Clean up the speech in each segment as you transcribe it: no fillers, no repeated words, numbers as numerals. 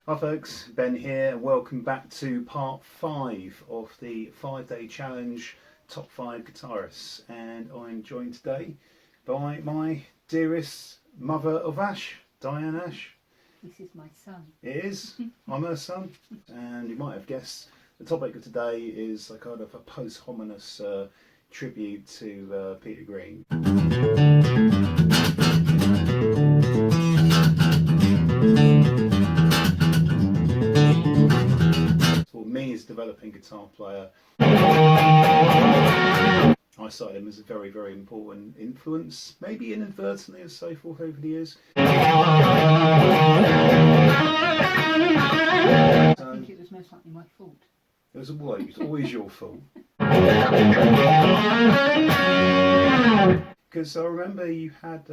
Hi folks, Ben here and welcome back to part 5 of the 5-day challenge top 5 guitarists, and I'm joined today by my dearest mother of Ash, Diane Ash. This is my son. It is, I'm her son, and you might have guessed the topic of today is a kind of a posthumous tribute to Peter Green. Me as a developing guitar player, I cited him as a very, very important influence, maybe inadvertently and so forth over the years. I think it was most likely my fault. It was always your fault. Because I remember you had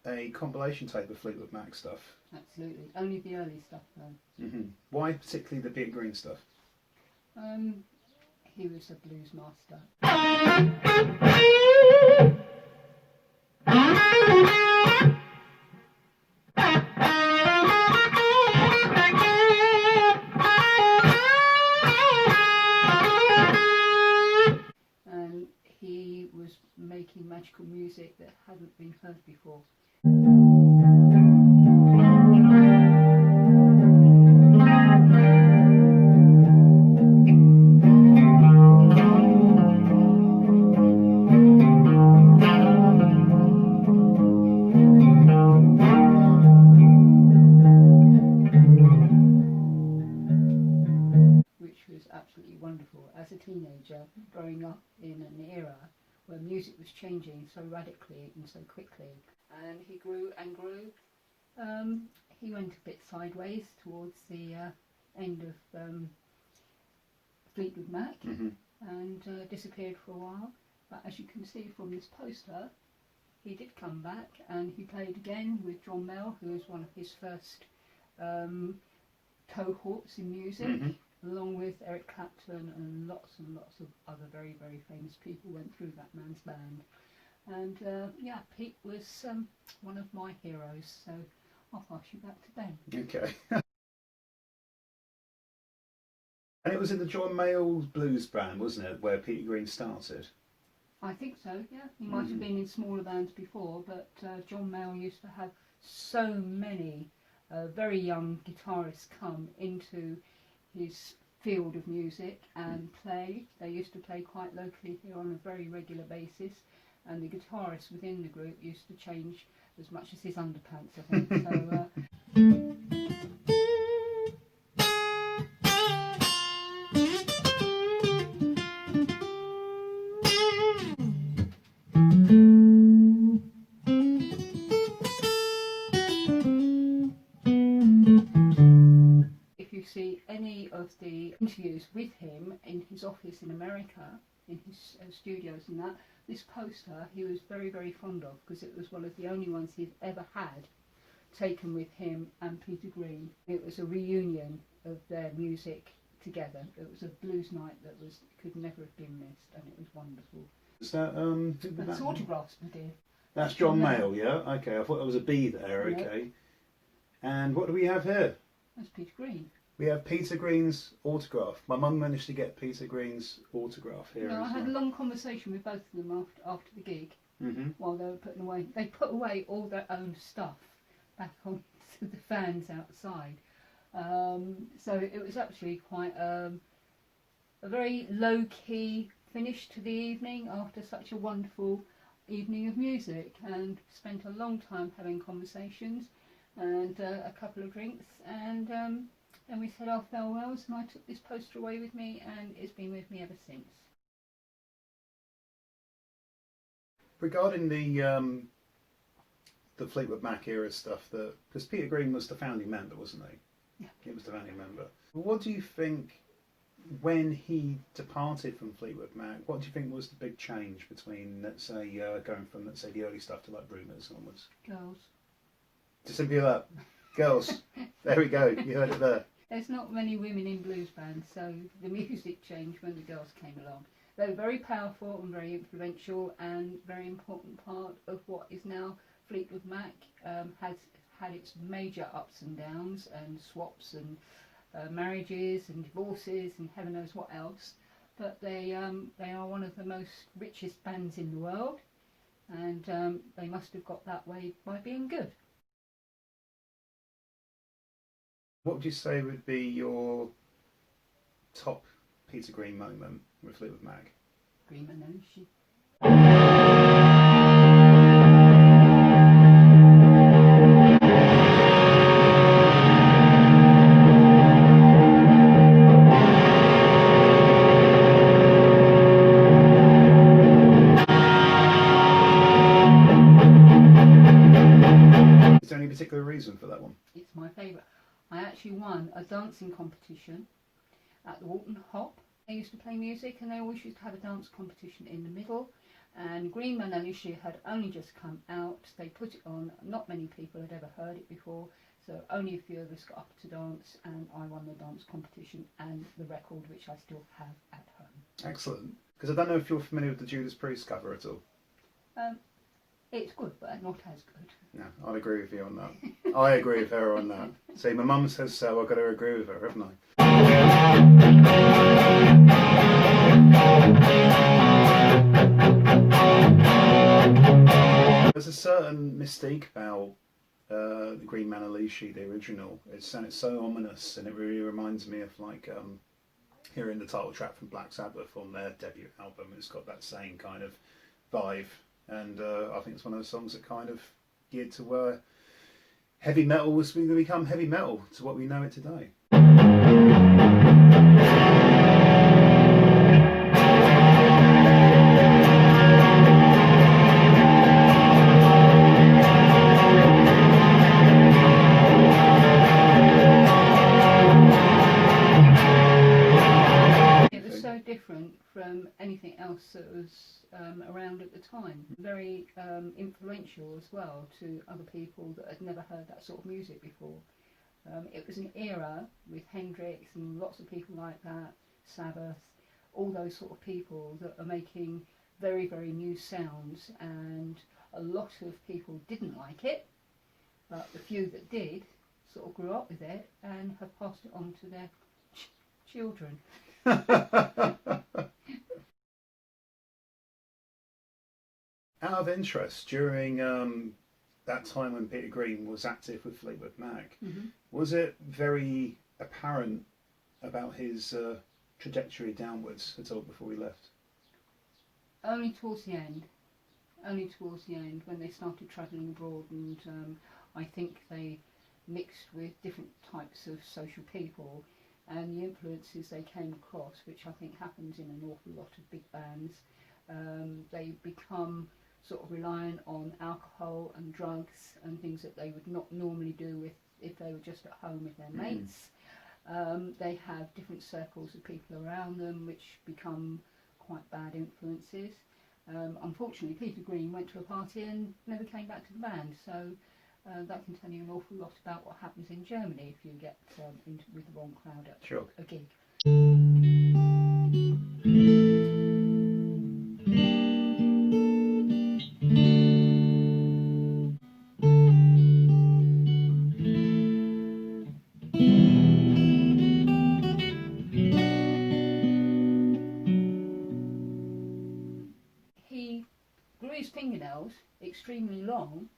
a compilation tape of Fleetwood Mac stuff. Absolutely. Only the early stuff though. Why particularly the Peter Green stuff? He was a blues master. And he was making magical music that hadn't been heard before. Absolutely wonderful. As a teenager, growing up in an era where music was changing so radically and so quickly, and he grew and grew. He went a bit sideways towards the end of Fleetwood Mac and disappeared for a while. But as you can see from this poster, he did come back and he played again with John Mayel, who was one of his first cohorts in music. Along with Eric Clapton and lots of other very, very famous people went through that man's band. And yeah, Pete was one of my heroes, so I'll pass you back to Ben. Okay. And it was in the John Mayall's blues band, wasn't it, where Peter Green started? I think so, yeah. He might have been in smaller bands before, but John Mayall used to have so many very young guitarists come into his field of music and play. They used to play quite locally here on a very regular basis, and the guitarists within the group used to change as much as his underpants, I think. So see any of the interviews with him in his office in America, in his studios and that, this poster he was very, very fond of because it was one of the only ones he'd ever had taken with him and Peter Green. It was a reunion of their music together. It was a blues night that could never have been missed, and it was wonderful. Is that That's autographs, my dear. That's John Mayall, yeah? Okay, I thought there was a B there, okay. No. And what do we have here? That's Peter Green. We have Peter Green's autograph. My mum managed to get Peter Green's autograph here. No, I had a long conversation with both of them after the gig while they were putting away. They put away all their own stuff back onto the fans outside. So it was actually quite a very low-key finish to the evening after such a wonderful evening of music, and spent a long time having conversations and a couple of drinks, and we said our farewells, and I took this poster away with me, and it's been with me ever since. Regarding the Fleetwood Mac era stuff, because Peter Green was the founding member, wasn't he? Yeah. He was the founding member. What do you think, when he departed from Fleetwood Mac, what do you think was the big change between, let's say, going from, let's say, the early stuff to like Rumours onwards? Girls. Just simply that. Girls. There we go. You heard it there. There's not many women in blues bands, so the music changed when the girls came along. They were very powerful and very influential and very important part of what is now Fleetwood Mac, has had its major ups and downs and swaps and marriages and divorces and heaven knows what else, but they are one of the most richest bands in the world, and they must have got that way by being good. What would you say would be your top Peter Green moment with Fleetwood Mac? Green benash. Is there any particular reason for that one? It's my favourite. I actually won a dancing competition at the Walton Hop. They used to play music and they always used to have a dance competition in the middle, and Green benash had only just come out. They put it on, not many people had ever heard it before, so only a few of us got up to dance, and I won the dance competition and the record, which I still have at home. Excellent. Because I don't know if you're familiar with the Judas Priest cover at all. It's good, but not as good. No, I'd agree with you on that. I agree with her on that. See, my mum says so, I've got to agree with her, haven't I? There's a certain mystique about the Green benash, the original. It's so ominous, and it really reminds me of like hearing the title track from Black Sabbath on their debut album. It's got that same kind of vibe, and I think it's one of those songs that kind of geared to where heavy metal was going to become heavy metal to what we know it today. It was so different from anything else that was around at the time. Very influential as well to other people that had never heard that sort of music before. It was an era with Hendrix and lots of people like that, Sabbath, all those sort of people that are making very, very new sounds, and a lot of people didn't like it, but the few that did sort of grew up with it and have passed it on to their children. Out of interest, during that time when Peter Green was active with Fleetwood Mac, was it very apparent about his trajectory downwards at all before he left? Only towards the end. Only towards the end, when they started travelling abroad, and I think they mixed with different types of social people, and the influences they came across, which I think happens in an awful lot of big bands, they become sort of reliant on alcohol and drugs and things that they would not normally do if they were just at home with their mates. They have different circles of people around them which become quite bad influences. Unfortunately, Peter Green went to a party and never came back to the band, so that can tell you an awful lot about what happens in Germany if you get with the wrong crowd at a gig. He grew his fingernails extremely long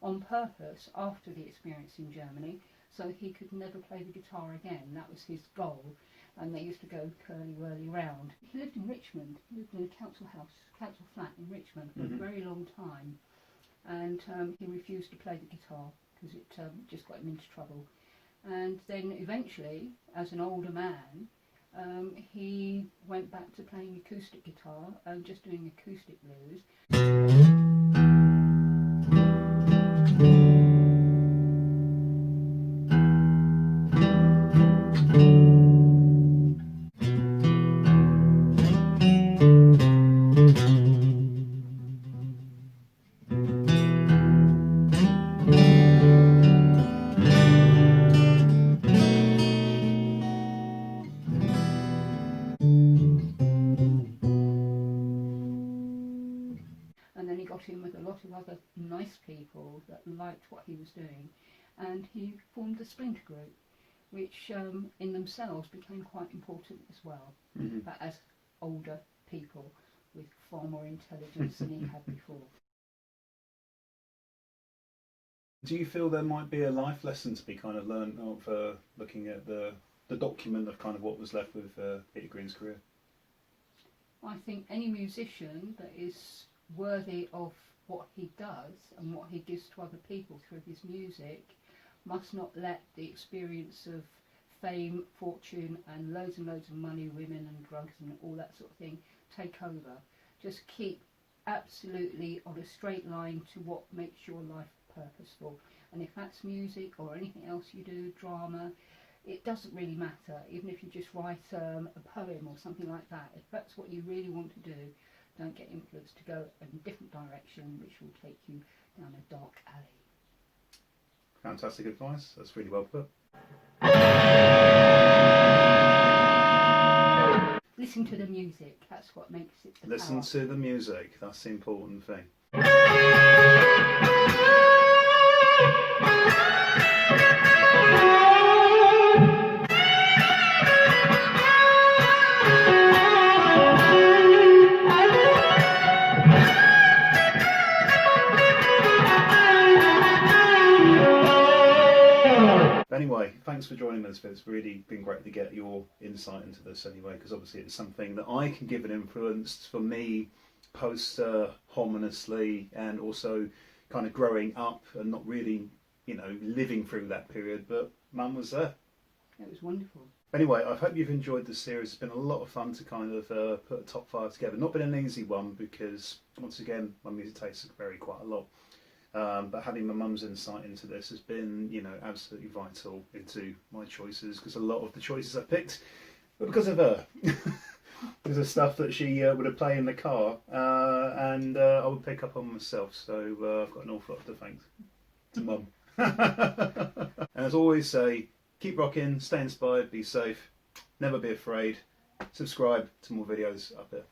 on purpose after the experience in Germany, so he could never play the guitar again. That was his goal, and they used to go curly-whirly round. He lived in Richmond. He lived in a council flat in Richmond for a very long time, and he refused to play the guitar because it just got him into trouble. And then eventually, as an older man, he went back to playing acoustic guitar and just doing acoustic blues. got in with a lot of other nice people that liked what he was doing, and he formed the Splinter Group, which in themselves became quite important as well, but as older people with far more intelligence than he had before. Do you feel there might be a life lesson to be kind of learned of looking at the document of kind of what was left with Peter Green's career? I think any musician that is worthy of what he does and what he gives to other people through his music must not let the experience of fame, fortune and loads of money, women and drugs and all that sort of thing take over. Just keep absolutely on a straight line to what makes your life purposeful, and if that's music or anything else you do, drama, it doesn't really matter. Even if you just write a poem or something like that, if that's what you really want to do, don't get influenced to go in a different direction which will take you down a dark alley. Fantastic advice, that's really well put. Listen to the music, that's what makes it the Listen power. to the music, that's the important thing. Anyway, thanks for joining us. It's really been great to get your insight into this anyway, because obviously it's something that I can give an influence for me posthumously, and also kind of growing up and not really, living through that period, but Mum was there. It was wonderful. Anyway, I hope you've enjoyed the series. It's been a lot of fun to kind of put a top 5 together. Not been an easy one because, once again, my music tastes vary quite a lot. But having my mum's insight into this has been, absolutely vital into my choices, because a lot of the choices I picked were because of her. Because of stuff that she would have played in the car, and I would pick up on myself. So I've got an awful lot to thank to Mum. And as always say, keep rocking, stay inspired, be safe, never be afraid, subscribe to more videos up here.